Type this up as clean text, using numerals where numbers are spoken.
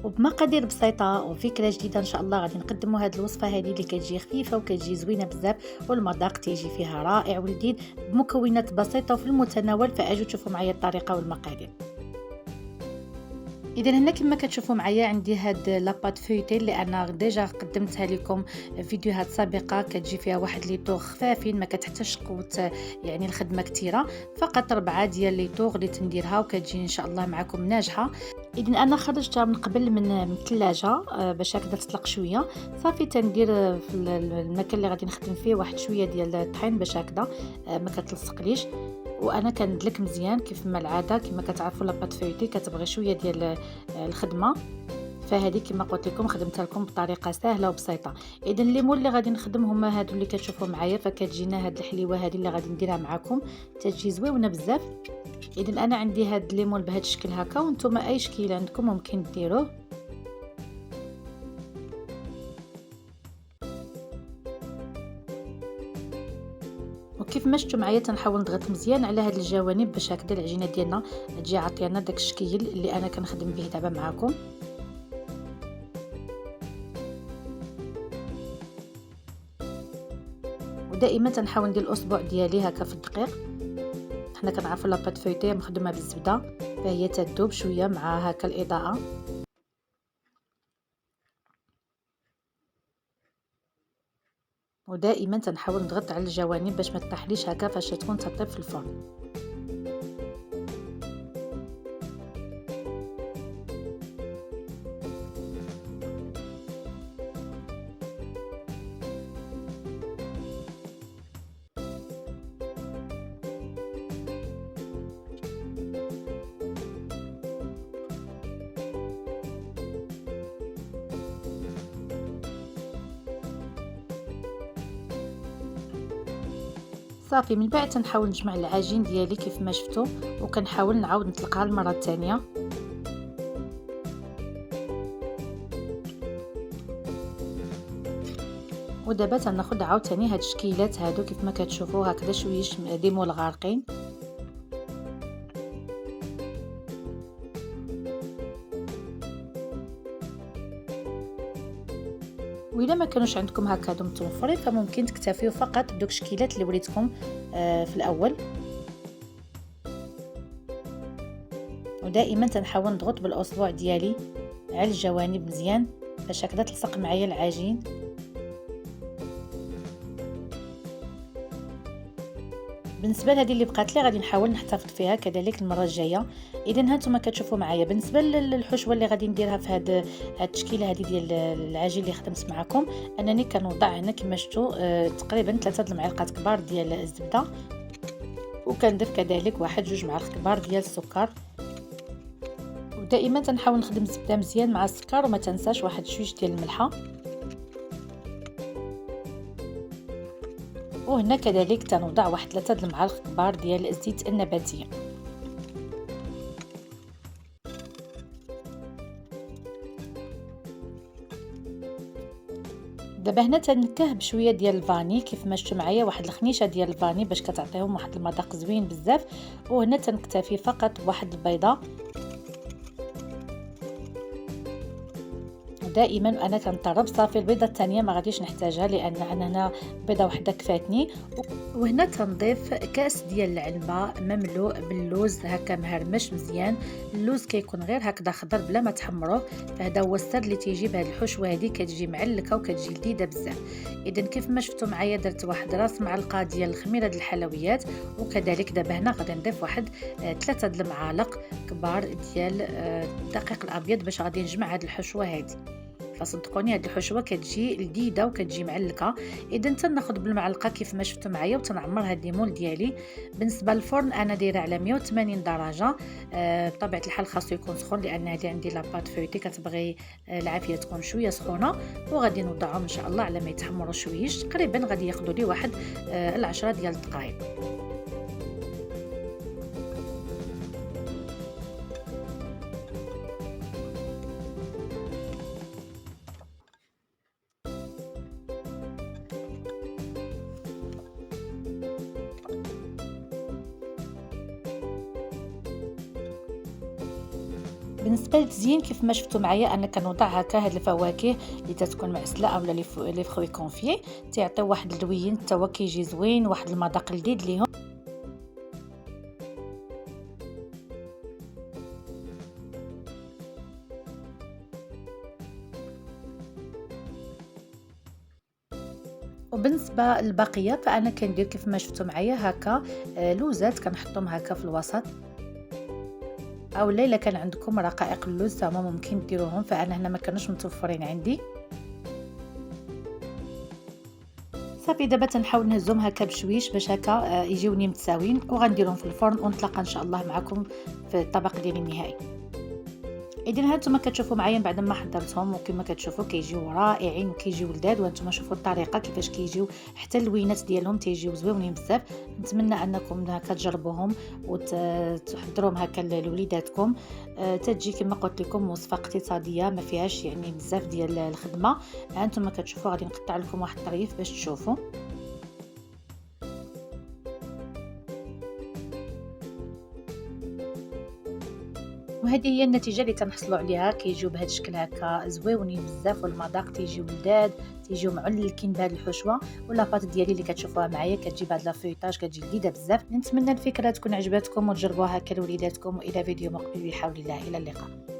وبمقادير بسيطه وفكره جديده ان شاء الله غادي نقدموا هذه الوصفه هذه اللي كتجي خفيفه وكتجي زوينه بزاف، والمذاق تيجي فيها رائع ولذيذ بمكونات بسيطه وفي المتناول. فاجوا تشوفوا معايا الطريقه والمقادير. اذا هنا كما كتشوفوا معايا عندي هاد لاباط فويتي اللي انا ديجا قدمتها لكم فيديوهات سابقه، كتجي فيها واحد لي طوغ خفافين ما كتحتاجش قوه يعني الخدمه كثيره، فقط 4 ديال لي طوغ اللي تنديرها وكتجي ان شاء الله معكم ناجحه. اذا انا خرجتها من قبل من الثلاجه باش هكذا تطلق شويه. صافي تندير في المكان اللي غادي نخدم فيه واحد شويه ديال الطحين باش هكذا ما كتلصقليش. وانا كندلك مزيان كيف ما العاده، كما كتعرفوا لاباط فويتي كتبغي شويه ديال الخدمه، فهذه كما قلت لكم خدمتها لكم بطريقه سهله وبسيطه. اذا الليمون اللي غادي نخدم هما هادو اللي كتشوفوا معايا، فكتجينا هاد الحليوه هذه اللي غادي نديرها معكم تجي زوينه بزاف. اذا انا عندي هاد الليمون بهذا الشكل هكا، وانتم اي شكل عندكم ممكن ديروه. وكيف ما شفتوا معايا تنحاول نضغط مزيان على هاد الجوانب باش هكذا العجينه ديالنا تجي عطينا داك الشكل اللي انا كنخدم به دابا معكم. ودائما تنحاول ندير الاصبع ديالي هكا في الدقيق. حنا كنعرفوا لاباط فويتي مخدومه بالزبده، فهي تذوب شويه مع هكا الاضاءه. ودائما تنحاول نضغط على الجوانب باش ما تطيحليش هكا فاش تكون تطيب في الفرن. صافي من بعد تنحاول نجمع العجين ديالي كيف ما شفتوا، وكنحاول نعاود نطلقها المره الثانيه. ودابا تناخذ عاوتاني هاد الشكيلات هادو كيف ما كتشوفوا هكذا شويش ليمون غارقين. وإلا ما كانوش عندكم هكا هادو متوفرين فممكن تكتفيو فقط بدوك الشكيلات اللي وريتكم في الاول. ودائما تنحاول نضغط بالاصبع ديالي على الجوانب مزيان باش هكذا تلصق معايا العجين. بالنسبه لهذه اللي بقات لي غادي نحاول نحتفظ فيها كذلك المره الجايه. اذا هانتوما كتشوفوا معايا بالنسبه للحشوه اللي غادي نديرها في هاد التشكيله هذه ديال العجين اللي خدمت معكم، انني كنوضع هنا كما شفتوا تقريبا 3 المعالق كبار ديال الزبده، وكندير كذلك 1-2 معالق كبار ديال السكر. ودائما تنحاول نخدم الزبده مزيان مع السكر، وما تنساش 1 شويش ديال الملحه. وهنا كذلك تنوضع 3 المعالق كبار ديال الزيت النباتيه. دابا هنا تنكه بشويه ديال الفاني كيف ما شفتوا معايا، واحد الخنيشه ديال الفاني باش كتعطيهم واحد المذاق زوين بزاف. وهنا تنكتفي فقط بواحد البيضه. دائما انا كنطرب صافي البيضه الثانيه ما غاديش نحتاجها لان انا هنا بيضه واحده كفاتني. وهنا تنضيف كاس ديال العنبه مملوء باللوز هكا مهرمش مزيان. اللوز كيكون غير هكذا خضر بلا ما تحمروه، فهذا هو السر اللي تيجي بهذه الحشوه هذه، كتجي معلكه وكتجي لذيذه بزاف. اذا كيف ما شفتوا معايا درت واحد راس معلقه ديال الخميره ديال الحلويات، وكذلك دابا هنا غادي نضيف واحد 3 المعالق كبار ديال الدقيق الابيض باش غادي نجمع هذه الحشوه هذه. فصدقوني هذه الحشوه كتجي لذيذه وكتجي معلكه. اذا تناخذ بالمعلقه كيف ما شفتوا معايا وتنعمر هذا الليمون ديالي. بالنسبه للفرن انا دايره على 180 درجه. بطبيعه الحال خاصو يكون سخون لان هذه عندي لاباط فويتي كتبغي العافيه تكون شويه سخونه. وغادي نوضعهم ان شاء الله على ما يتحمروا شويش، تقريبا غادي ياخذوا لي واحد 10 ديال الدقائق. بالنسبه للتزيين كيف ما شفتوا معايا انا كنوضع هكا هاد الفواكه اللي تتكون معسله اولا لي فروي كونفي، تيعطيو واحد اللوين حتى هو كيجي زوين، واحد المذاق لذيذ ليهم. وبالنسبه للبقيه فانا كندير كيف ما شفتوا معايا هكا لوزات كنحطهم هكا في الوسط، اولا الا كان عندكم رقائق اللوز تما ممكن ديروهم، فانا هنا ما كانوش متوفرين عندي. صافي دابا تنحاول نهزهم هكا بشويش باش هكا يجيوني متساويين، وغنديرهم في الفرن ونتلاقى ان شاء الله معكم في الطبق ديالي النهائي. اذا هانتوما كتشوفوا معايا بعد ما حضرتهم وكما كتشوفوا كيجيو رائعين وكيجيو لذاذ، وانتم شوفوا الطريقه كيفاش كيجيو حتى اللوينات ديالهم تيجيو زويونين بزاف. نتمنى انكم هكا تجربوهم وتحضروهم هكا لوليداتكم. تجي كما قلت لكم وصفه اقتصاديه ما فيهاش يعني بزاف ديال الخدمه. هانتوما كتشوفوا غادي نقطع لكم واحد الطريف باش تشوفوا. وهذه هي النتيجه اللي تنحصلوا عليها، كيجيو بهذا الشكل هكا زويونين بزاف، والمذاق تيجيو لذاذ، تيجيو معلكين بهذه الحشوه. واللاباط ديالي اللي كتشوفوها معايا كتجي بهذا لافيطاج كتجي لذيذه بزاف. نتمنى الفكره تكون عجبتكم وتجربوها هكا لوليداتكم، والى فيديو مقبل بحول الله، الى اللقاء.